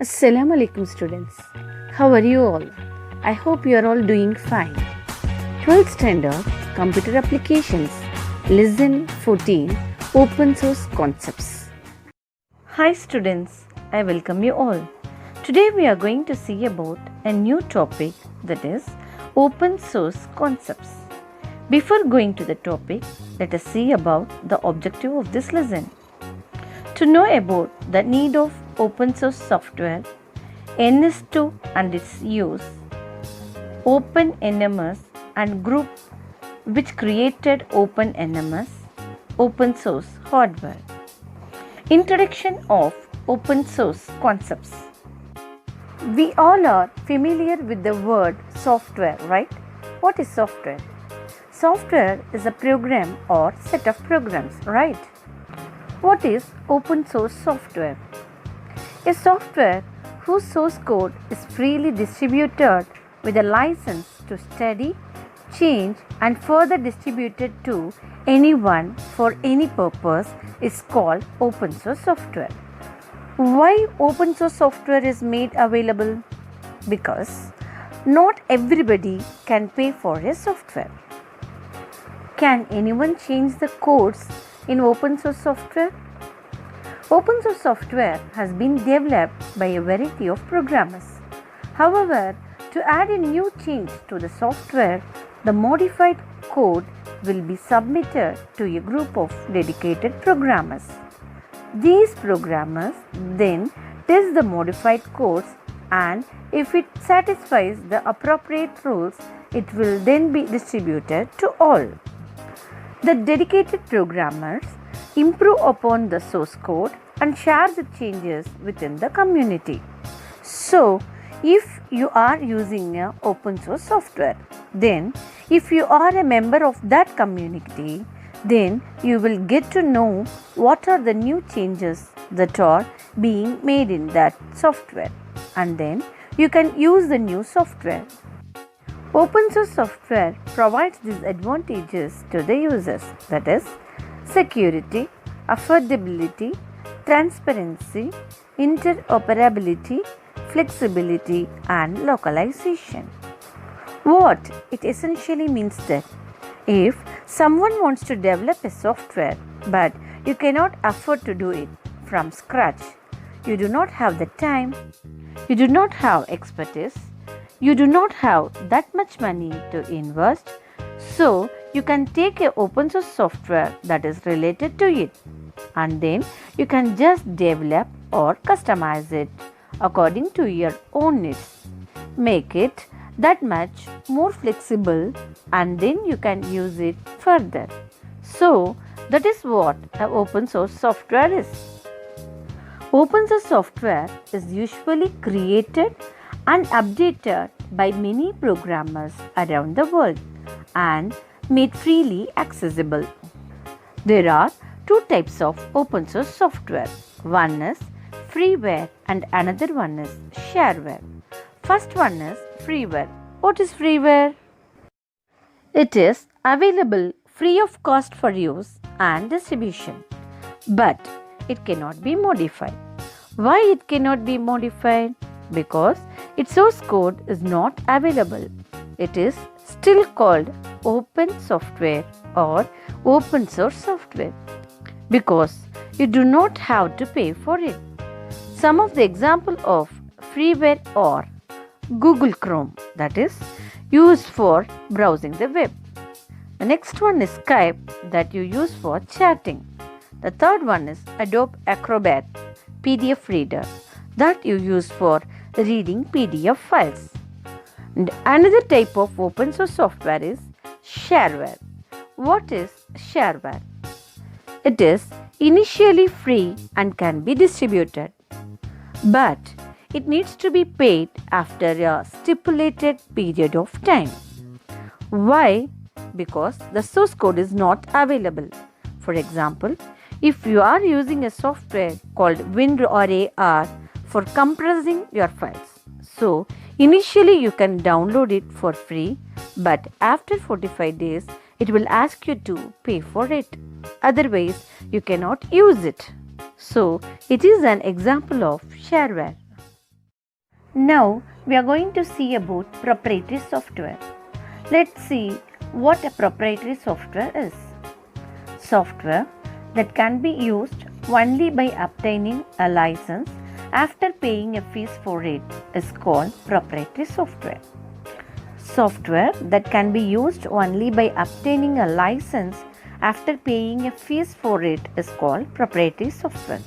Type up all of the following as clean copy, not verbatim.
Assalamu alaikum students. How are you all? I hope you are all doing fine. 12th standard Computer Applications Lesson-14 Open Source Concepts. Hi students, I welcome you all. Today we are going to see about a new topic, that is Open Source Concepts. Before going to the topic, let us see about the objective of this lesson. To know about the need of open source software, NS2 and its use, Open NMS and group which created Open NMS, open source hardware. Introduction of open source concepts. We all are familiar with the word software, right? What is software? Software is a program or set of programs, right? What is open source software? A software whose source code is freely distributed with a license to study, change and further distributed to anyone for any purpose is called open source software. Why open source software is made available? Because not everybody can pay for a software. Can anyone change the codes in open source software? Open source software has been developed by a variety of programmers. However, to add a new change to the software, the modified code will be submitted to a group of dedicated programmers. These programmers then test the modified codes, and if it satisfies the appropriate rules, it will then be distributed to all. The dedicated programmers improve upon the source code and share the changes within the community. So, if you are using an open source software, then if you are a member of that community, then you will get to know what are the new changes that are being made in that software, and then you can use the new software. Open source software provides these advantages to the users, that is, security, affordability, transparency, interoperability, flexibility, and localization. What it essentially means that if someone wants to develop a software but you cannot afford to do it from scratch, you do not have the time, you do not have expertise, you do not have that much money to invest, so you can take an open source software that is related to it, and then you can just develop or customize it according to your own needs. Make it that much more flexible, and then you can use it further. So that is what an open source software is. Open source software is usually created and updated by many programmers around the world and made freely accessible. There are two types of open source software. One is freeware and another one is shareware. First one is freeware. What is freeware? It is available free of cost for use and distribution, but it cannot be modified. Why it cannot be modified? Because its source code is not available. It is still called open software or open source software because you do not have to pay for it. Some of the example of freeware are Google Chrome, that is used for browsing the web. The next one is Skype, that you use for chatting. The third one is Adobe Acrobat PDF reader, that you use for reading PDF files. And another type of open source software is shareware. What is shareware? It is initially free and can be distributed, but it needs to be paid after a stipulated period of time. Why? Because the source code is not available. For example, if you are using a software called WinRAR for compressing your files, so initially you can download it for free, but after 45 days it will ask you to pay for it. Otherwise, you cannot use it. So, it is an example of shareware. Now we are going to see about proprietary software. Let's see what a proprietary software is. Software that can be used only by obtaining a license after paying a fees for it is called proprietary software. Software that can be used only by obtaining a license after paying a fees for it is called proprietary software.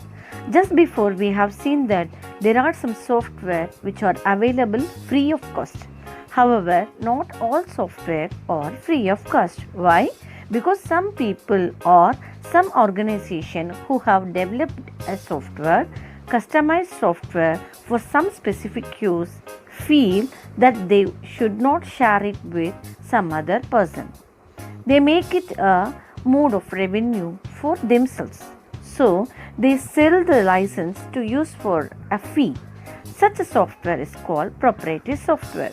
Just before we have seen that there are some software which are available free of cost. However, not all software are free of cost. Why? Because some people or some organization who have developed a software, customized software for some specific use, feel that they should not share it with some other person. They make it a mode of revenue for themselves. So, they sell the license to use for a fee. Such a software is called proprietary software.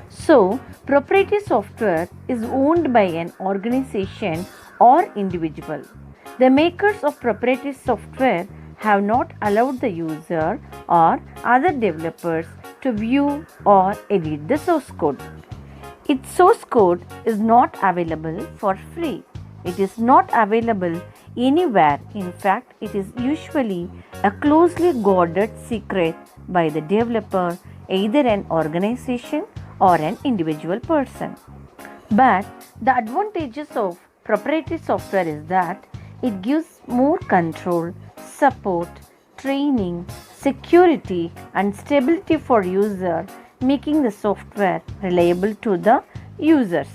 So, proprietary software is owned by an organization or individual. The makers of proprietary software have not allowed the user or other developers to view or edit the source code. Its source code is not available for free. It is not available anywhere. In fact, it is usually a closely guarded secret by the developer, either an organization or an individual person. But the advantages of proprietary software is that it gives more control, support, training, security and stability for user, making the software reliable to the users.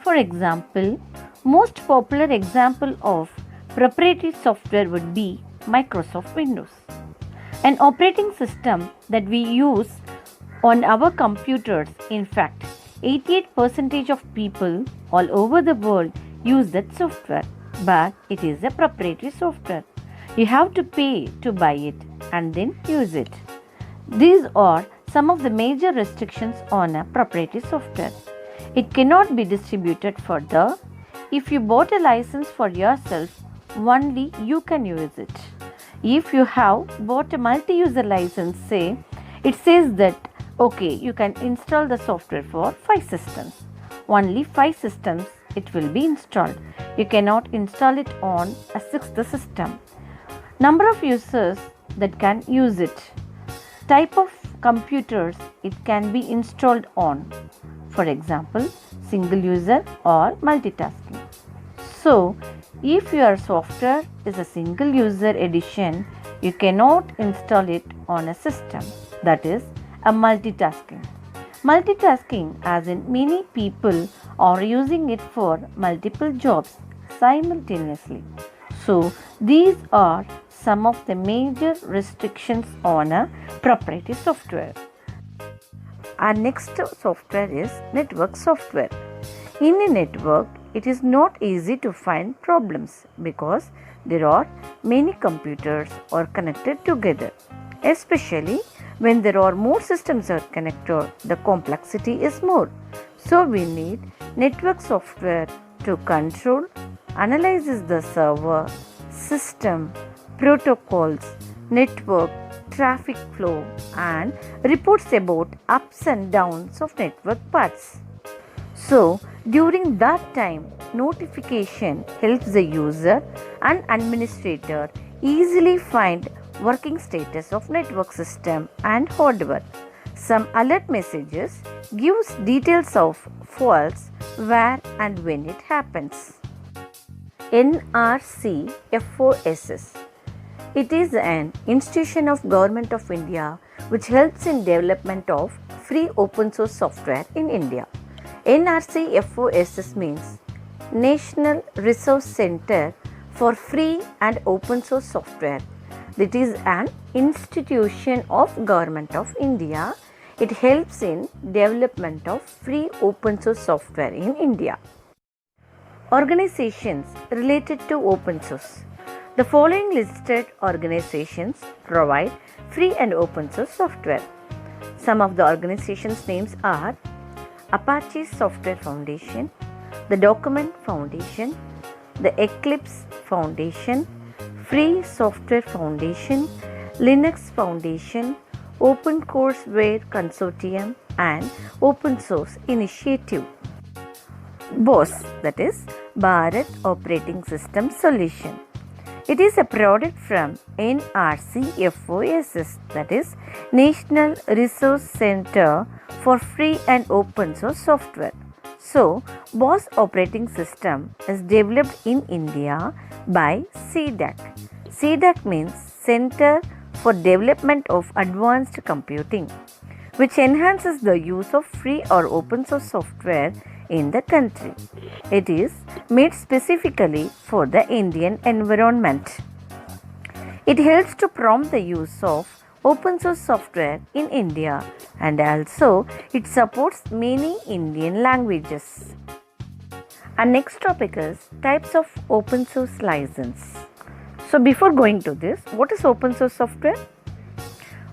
For example, most popular example of proprietary software would be Microsoft Windows, an operating system that we use on our computers. In fact, 88% of people all over the world use that software, but it is a proprietary software. You have to pay to buy it and then use it. These are some of the major restrictions on a proprietary software. It cannot be distributed further. If you bought a license for yourself, only you can use it. If you have bought a multi-user license, say, it says that okay, you can install the software for 5 systems. Only 5 systems it will be installed. You cannot install it on a 6th system. Number of users that can use it. Type of computers it can be installed on. For example, single user or multitasking. So, if your software is a single user edition, you cannot install it on a system. That is a multitasking. Multitasking, as in many people are using it for multiple jobs simultaneously. So, these are some of the major restrictions on a proprietary software. Our next software is network software. In a network, it is not easy to find problems because there are many computers are connected together. Especially when there are more systems are connected, the complexity is more. So we need network software to control, analyzes the server, system, protocols, network, traffic flow and reports about ups and downs of network paths. So, during that time, notification helps the user and administrator easily find working status of network system and hardware. Some alert messages gives details of faults where and when it happens. NRC FOSS. It is an institution of Government of India which helps in development of free open source software in India. NRC FOSS means National Resource Center for Free and Open Source Software. It is an institution of Government of India. It helps in development of free open source software in India. Organizations related to open source. The following listed organizations provide free and open source software. Some of the organizations' names are Apache Software Foundation, the Document Foundation, the Eclipse Foundation, Free Software Foundation, Linux Foundation, Open Courseware Consortium and Open Source Initiative. BOSS, that is Bharat Operating System Solution. It is a product from NRC FOSS, that is National Resource Center for Free and Open Source Software. So, BOSS operating system is developed in India by CDAC. CDAC means Center for Development of Advanced Computing, which enhances the use of free or open source software in the country. It is made specifically for the Indian environment. It helps to promote the use of open source software in India, and also it supports many Indian languages. Our next topic is types of open source license. So before going to this, what is open source software?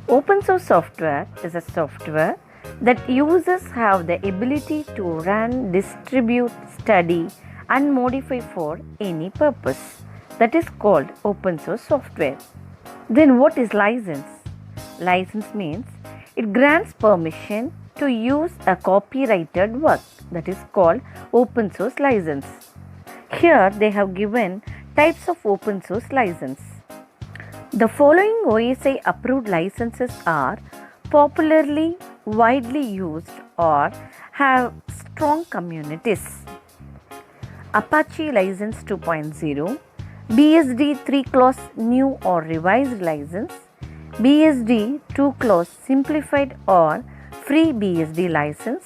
Open source software is a software that users have the ability to run, distribute, study and modify for any purpose. That is called open source software. Then what is license? License means it grants permission to use a copyrighted work, that is called open source license. Here they have given types of open source license. The following OSI approved licenses are popularly widely used or have strong communities. Apache License 2.0, BSD 3 clause new or revised license, BSD 2 clause simplified or free BSD license,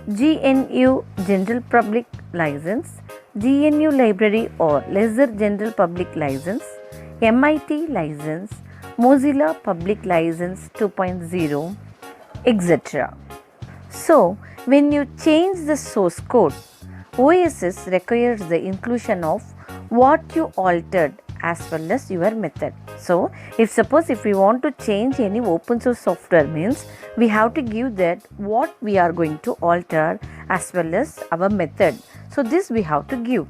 GNU General Public License, GNU Library or Lesser General Public License, MIT License, Mozilla Public License 2.0, etc. So, when you change the source code, OSS requires the inclusion of what you altered as well as your method. So, if we want to change any open source software, means we have to give that what we are going to alter as well as our method. So, this we have to give.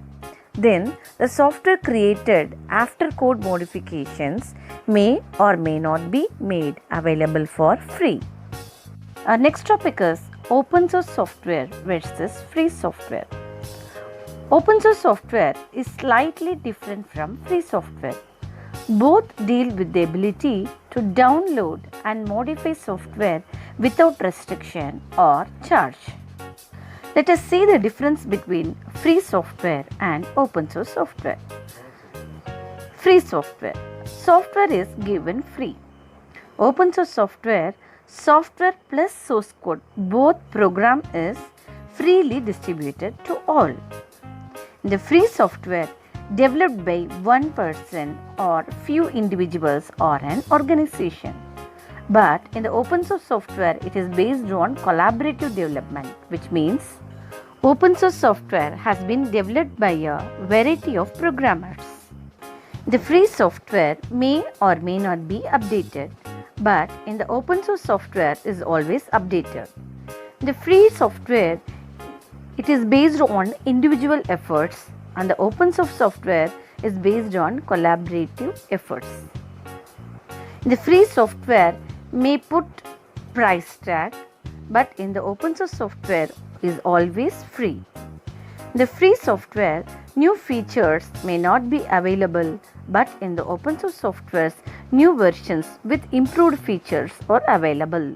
Then, the software created after code modifications may or may not be made available for free. Our next topic is open source software versus free software. Open source software is slightly different from free software. Both deal with the ability to download and modify software without restriction or charge. Let us see the difference between free software and open source software. Free software. Software is given free. Open source software, software plus source code, both program is freely distributed to all. The free software developed by one person or few individuals or an organization. But in the open source software, it is based on collaborative development, which means open source software has been developed by a variety of programmers. The free software may or may not be updated, but in the open source software is always updated. The free software, it is based on individual efforts, and the open source software is based on collaborative efforts. The free software may put price tag, but in the open source software is always free. The free software, new features may not be available, but in the open source softwares, new versions with improved features are available.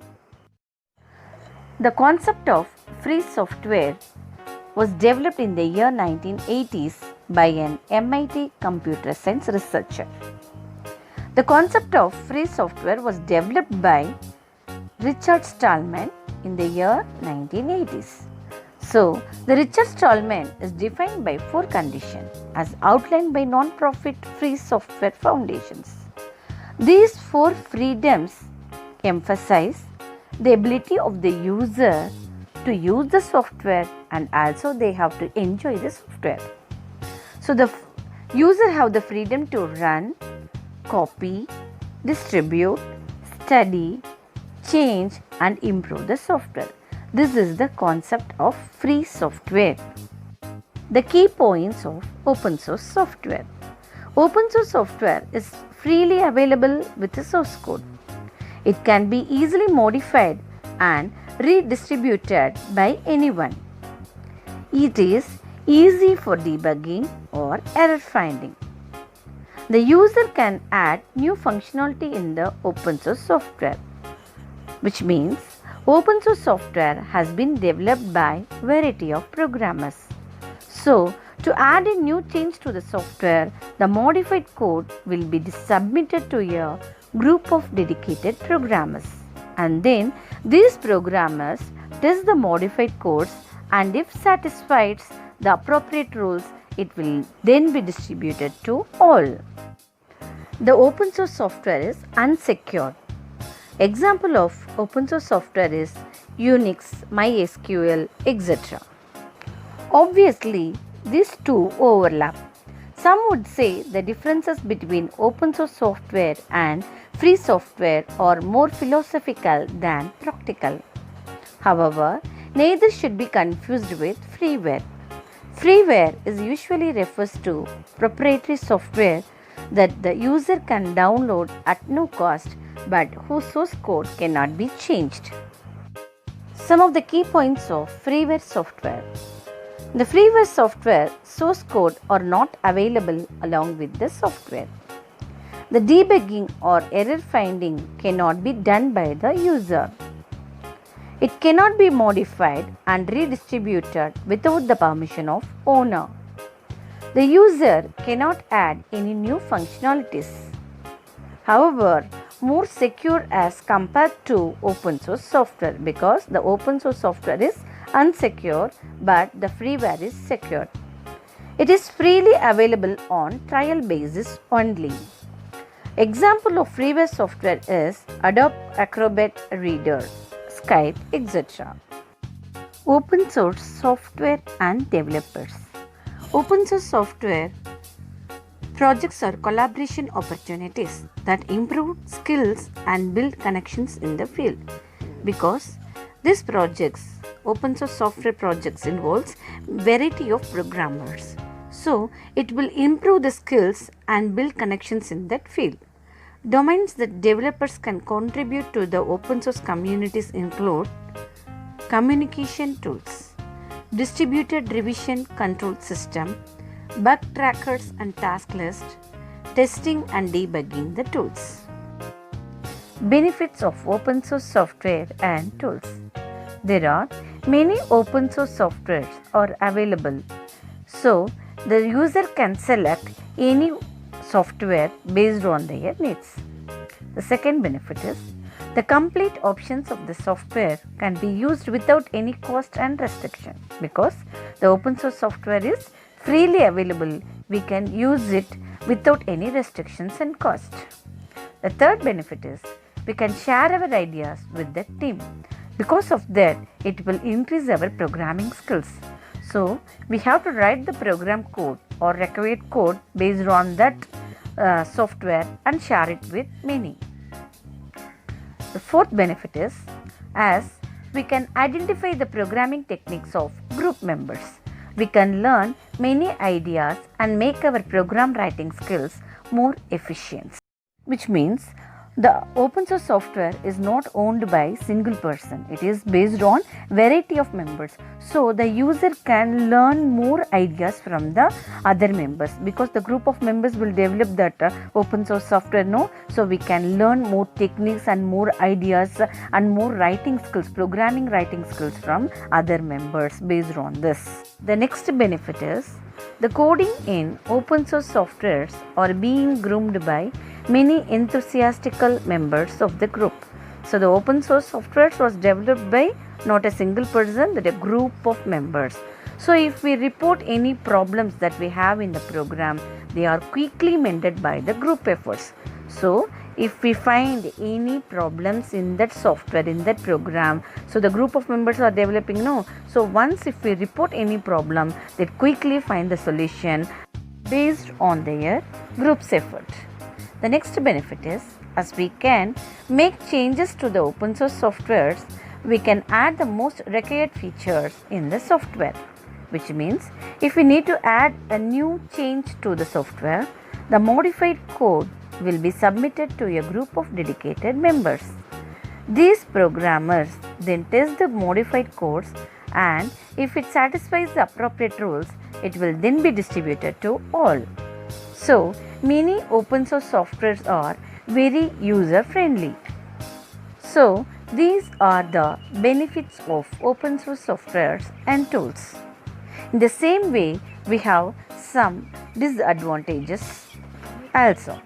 The concept of free software was developed in the year 1980s by an MIT computer science researcher. The concept of free software was developed by Richard Stallman in the year 1980s. So, the Richard Stallman is defined by 4 conditions as outlined by non-profit free software foundations. These 4 freedoms emphasize the ability of the user to use the software, and also they have to enjoy the software. So the user have the freedom to run, copy, distribute, study, change and improve the software. This is the concept of free software. The key points of open source software. Open source software is freely available with the source code. It can be easily modified and redistributed by anyone. It is easy for debugging or error finding. The user can add new functionality in the open source software, which means open source software has been developed by a variety of programmers. So, to add a new change to the software, the modified code will be submitted to a group of dedicated programmers. And then these programmers test the modified codes, and if satisfies the appropriate rules, it will then be distributed to all. The open source software is unsecured. Example of open source software is Unix, MySQL, etc. Obviously, these two overlap. Some would say the differences between open source software and free software are more philosophical than practical. However, neither should be confused with freeware. Freeware is usually refers to proprietary software that the user can download at no cost but whose source code cannot be changed. Some of the key points of freeware software. The freeware software source code are not available along with the software. The debugging or error finding cannot be done by the user. It cannot be modified and redistributed without the permission of owner. The user cannot add any new functionalities. However, more secure as compared to open source software, because the open source software is unsecure but the freeware is secure. It is freely available on trial basis only. Example of freeware software is Adobe Acrobat Reader, Skype, etc. Open source software and developers. Open source software projects are collaboration opportunities that improve skills and build connections in the field. Because these projects, open source software projects, involves variety of programmers. So, it will improve the skills and build connections in that field. Domains that developers can contribute to the open source communities include communication tools, distributed revision control system, bug trackers and task list, testing and debugging the tools. Benefits of open source software and tools. There are many open source softwares are available, so the user can select any software based on their needs. The second benefit is the complete options of the software can be used without any cost and restriction, because the open source software is freely available. We can use it without any restrictions and cost. The third benefit is we can share our ideas with the team. Because of that, it will increase our programming skills. So, we have to write the program code or required code based on that software and share it with many. The fourth benefit is, as we can identify the programming techniques of group members, we can learn many ideas and make our program writing skills more efficient. Which means the open source software is not owned by single person. It is based on variety of members. So the user can learn more ideas from the other members, because the group of members will develop that open source software. No, so we can learn more techniques and more ideas and more writing skills, programming writing skills from other members based on this. The next benefit is the coding in open source softwares are being groomed by many enthusiastical members of the group. So the open source software was developed by not a single person, but a group of members. So if we report any problems that we have in the program, they are quickly mended by the group efforts. So if we find any problems in that software, in that program, so the group of members are developing, no. So once if we report any problem, they quickly find the solution based on their group's effort. The next benefit is, as we can make changes to the open source softwares, we can add the most required features in the software. Which means if we need to add a new change to the software, the modified code will be submitted to a group of dedicated members. These programmers then test the modified codes, and if it satisfies the appropriate rules, it will then be distributed to all. So, many open source softwares are very user friendly. So, these are the benefits of open source softwares and tools. In the same way, we have some disadvantages also.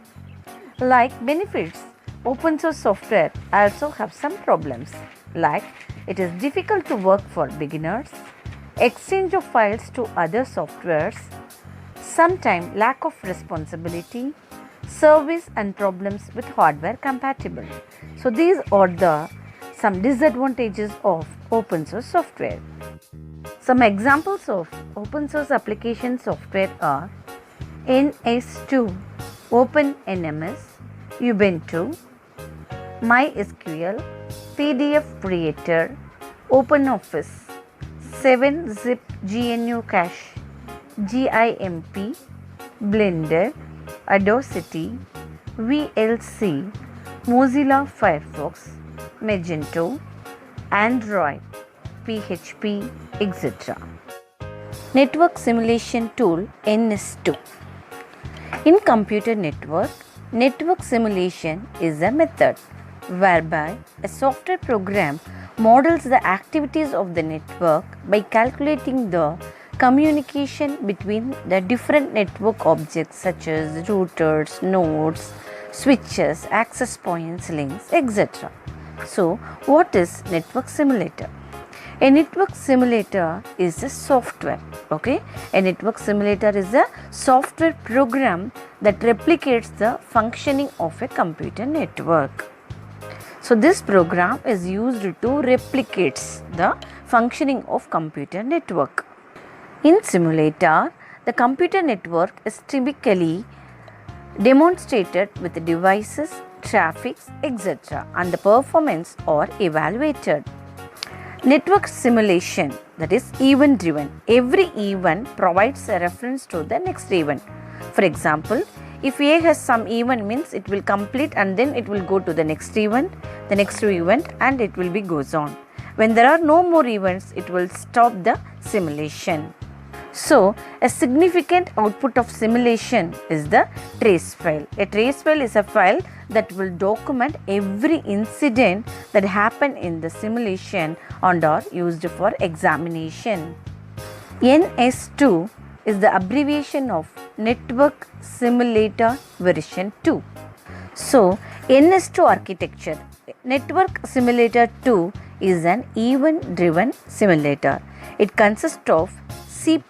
Like benefits, open source software also have some problems, like it is difficult to work for beginners, exchange of files to other softwares, sometimes lack of responsibility, service and problems with hardware compatible. So these are some disadvantages of open source software. Some examples of open source application software are NS2, Open NMS, Ubuntu, MySQL, PDF Creator, OpenOffice, 7-zip GNU Cache, GIMP, Blender, Audacity, VLC, Mozilla Firefox, Magento, Android, PHP, etc. Network simulation tool NS2. In computer network, network simulation is a method whereby a software program models the activities of the network by calculating the communication between the different network objects such as routers, nodes, switches, access points, links, etc. So, what is network simulator? A network simulator is a software. Okay, a network simulator is a software program that replicates the functioning of a computer network. So, this program is used to replicate the functioning of computer network. In simulator, the computer network is typically demonstrated with devices, traffic, etc. and the performance are evaluated. Network simulation, that is event driven. Every event provides a reference to the next event. For example, if A has some event means it will complete and then it will go to the next event and it will be goes on. When there are no more events, it will stop the simulation. So, a significant output of simulation is the trace file. A trace file is a file that will document every incident that happened in the simulation and are used for examination. NS2 is the abbreviation of Network Simulator version 2. So, NS2 architecture. Network Simulator 2 is an event-driven simulator. It consists of C++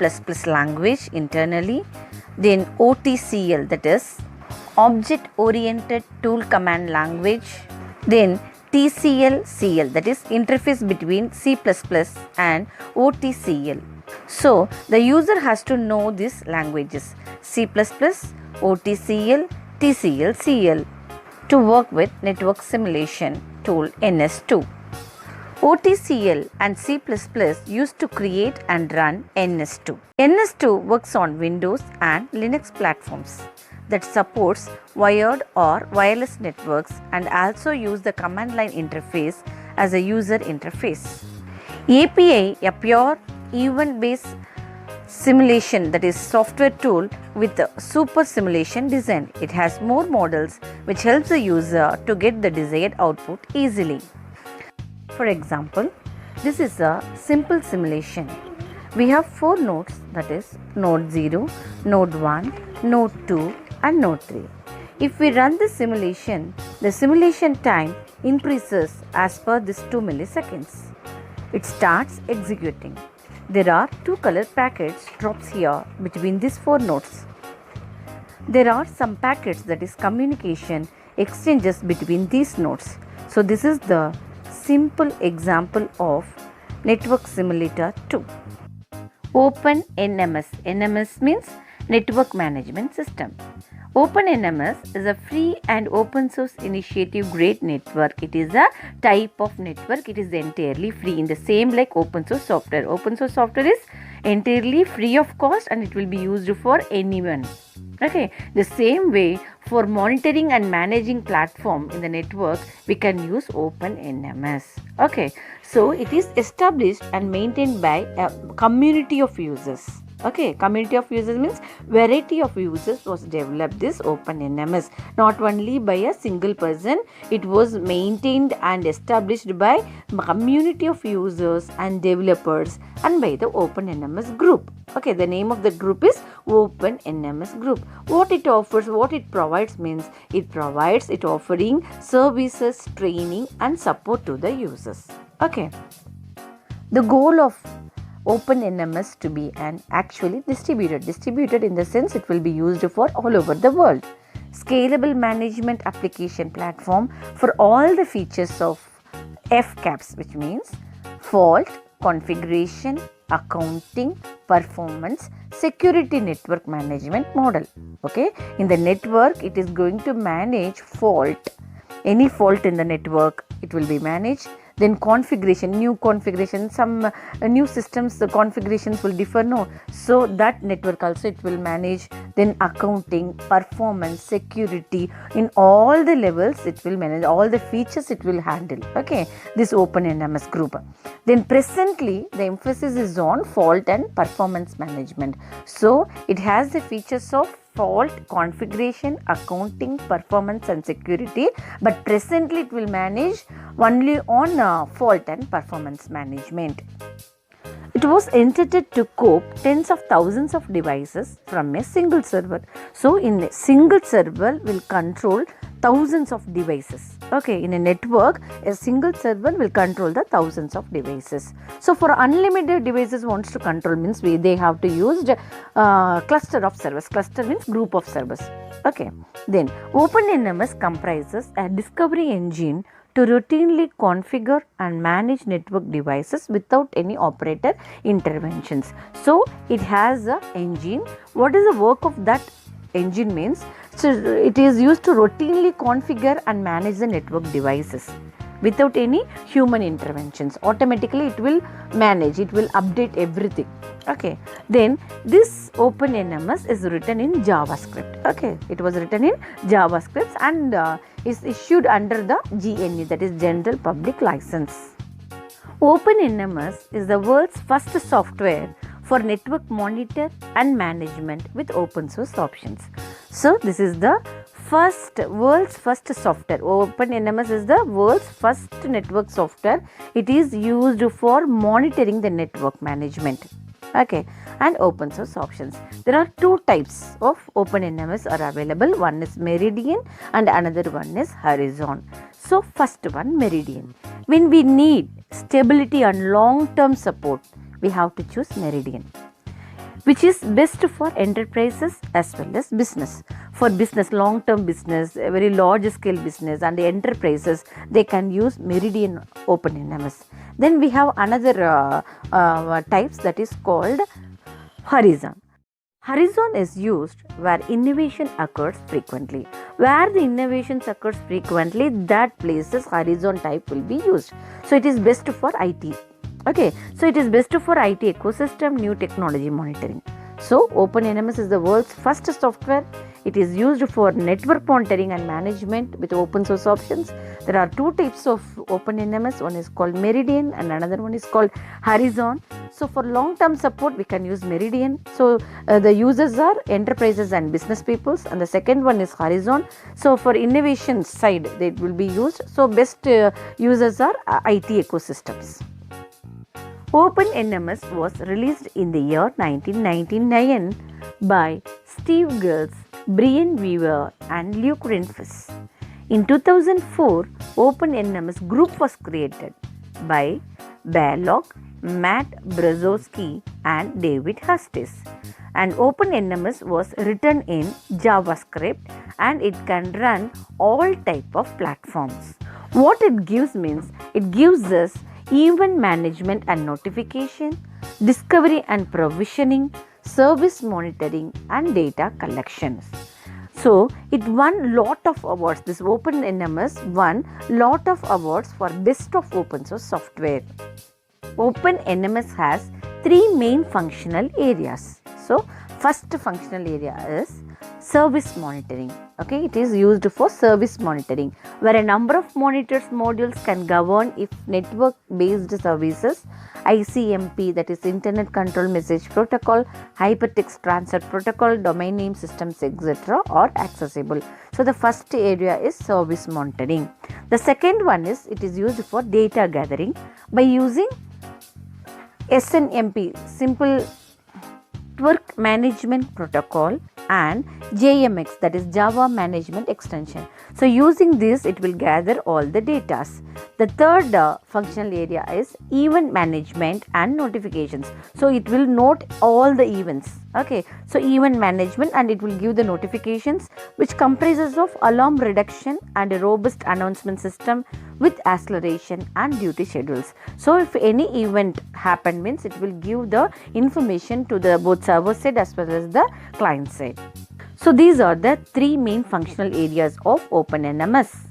language internally, then OTCL, that is Object Oriented Tool Command Language, then TCL/CL, that is interface between C++ and OTCL. So, the user has to know these languages C++, OTCL, TCL/CL to work with network simulation tool NS2. OTCL and C++ used to create and run NS2. NS2 works on Windows and Linux platforms that supports wired or wireless networks and also use the command line interface as a user interface. API, a pure event-based simulation, that is software tool with a super simulation design. It has more models which helps the user to get the desired output easily. For example, this is a simple simulation. We have 4 nodes, that is node 0, node 1, node 2 and node 3. If we run this simulation, the simulation time increases as per this 2 milliseconds. It starts executing. There are 2 color packets drops here between these 4 nodes. There are some packets, that is communication exchanges between these nodes. So this is the simple example of Network Simulator 2. Open NMS. NMS means Network Management System. Open NMS is a free and open source initiative grade network. It is a type of network. It is entirely free in the same like open source software. Open source software is entirely free of cost, and it will be used for anyone. Okay, the same way for monitoring and managing platform in the network, we can use OpenNMS. Okay, so it is established and maintained by a community of users. Okay, community of users means variety of users was developed this OpenNMS, not only by a single person. It was maintained and established by community of users and developers and by the OpenNMS group. Okay, the name of the group is OpenNMS group. What it offers, what it provides means it offering services, training and support to the users. Okay, the goal of OpenNMS to be an actually distributed in the sense it will be used for all over the world. Scalable management application platform for all the features of FCAPS, which means fault, configuration, accounting, performance, security network management model. Okay, in the network it is going to manage fault, any fault in the network it will be managed. Then configuration, new configuration, some new systems, the configurations will differ, no. So that network also it will manage. Then accounting, performance, security, in all the levels it will manage, all the features it will handle. Okay, this OpenNMS group. Then presently the emphasis is on fault and performance management. So it has the features of fault, configuration, accounting, performance and security, but presently it will manage only on fault and performance management. It was intended to cope tens of thousands of devices from a single server. So in a single server will control thousands of devices. Okay, in a network a single server will control the thousands of devices. So for unlimited devices wants to control means they have to use cluster of servers. Cluster means group of servers. Okay, then OpenNMS comprises a discovery engine to routinely configure and manage network devices without any operator interventions. So it has an engine. What is the work of that engine means? So it is used to routinely configure and manage the network devices without any human interventions. Automatically it will manage, it will update everything. Okay, then this OpenNMS is written in JavaScript. Okay, it was written in JavaScript and is issued under the GNU, that is General Public License. OpenNMS is the world's first software for network monitor and management with open source options. So this is the world's first software. OpenNMS is the world's first network software. It is used for monitoring the network management. Okay, and open source options. There are two types of OpenNMS are available. One is Meridian and another one is Horizon. So first one, Meridian. When we need stability and long-term support, we have to choose Meridian, which is best for enterprises as well as business. For business, long-term business, a very large-scale business and the enterprises, they can use Meridian OpenNMS. Then we have another types that is called Horizon. Horizon is used where innovation occurs frequently. Where the innovations occurs frequently, that places Horizon type will be used. So it is best for IT. Okay, so it is best for IT ecosystem, new technology monitoring. So OpenNMS is the world's first software. It is used for network monitoring and management with open source options. There are two types of OpenNMS. One is called Meridian and another one is called Horizon. So for long-term support, we can use Meridian. So the users are enterprises and business peoples, and the second one is Horizon. So for innovation side, they will be used. So best users are IT ecosystems. OpenNMS was released in the year 1999 by Steve Girls, Brian Weaver and Luke Renfus. In 2004, OpenNMS group was created by Balog, Matt Brzezowski and David Hustis. And OpenNMS was written in JavaScript and it can run all type of platforms. What it gives means, it gives us event management and notification, discovery and provisioning, service monitoring and data collections. So it won lot of awards. This OpenNMS won lot of awards for best of open source software. OpenNMS has three main functional areas. So, first functional area is service monitoring. Okay, it is used for service monitoring, where a number of monitors modules can govern if network based services, ICMP, that is Internet Control Message Protocol, Hypertext Transfer Protocol, domain name systems, etc., are accessible. So the first area is service monitoring. The second one is it is used for data gathering by using SNMP, Simple Network Management Protocol, and JMX, that is Java Management Extension. So using this it will gather all the data. The third functional area is event management and notifications. So it will note all the events. Okay, so event management, and it will give the notifications, which comprises of alarm reduction and a robust announcement system with acceleration and duty schedules. So if any event happen means it will give the information to the both server side as well as the client side. So these are the three main functional areas of OpenNMS.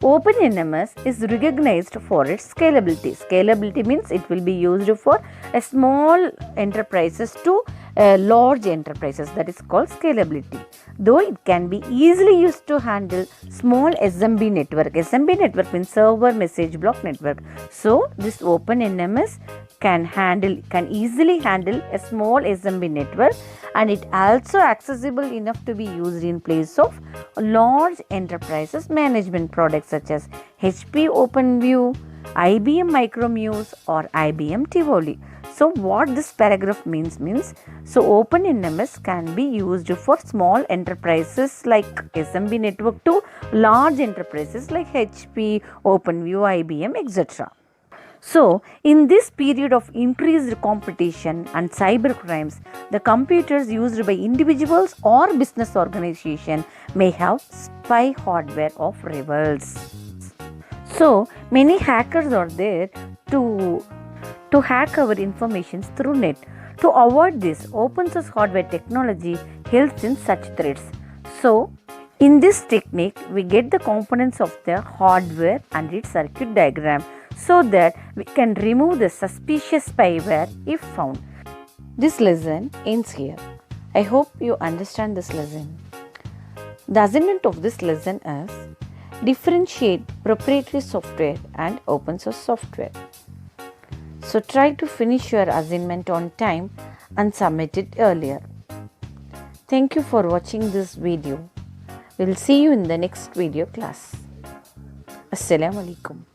OpenNMS is recognized for its scalability. Scalability means it will be used for a small enterprises to large enterprises, that is called scalability. Though it can be easily used to handle small SMB network. SMB network means server message block network. So this OpenNMS can easily handle a small SMB network, and it also accessible enough to be used in place of large enterprises management products such as HP OpenView, IBM Micromuse, or IBM Tivoli. So what this paragraph means so OpenNMS can be used for small enterprises like SMB network to large enterprises like HP, OpenView, IBM, etc. So, in this period of increased competition and cyber crimes, the computers used by individuals or business organizations may have spy hardware of rivals. So, many hackers are there to hack our information through net. To avoid this, open source hardware technology helps in such threats. So, in this technique, we get the components of the hardware and its circuit diagram, so that we can remove the suspicious spyware if found. This lesson ends here. I hope you understand this lesson. The assignment of this lesson is differentiate proprietary software and open source software. So try to finish your assignment on time and submit it earlier. Thank you for watching this video. We will see you in the next video class. Assalamu alaikum.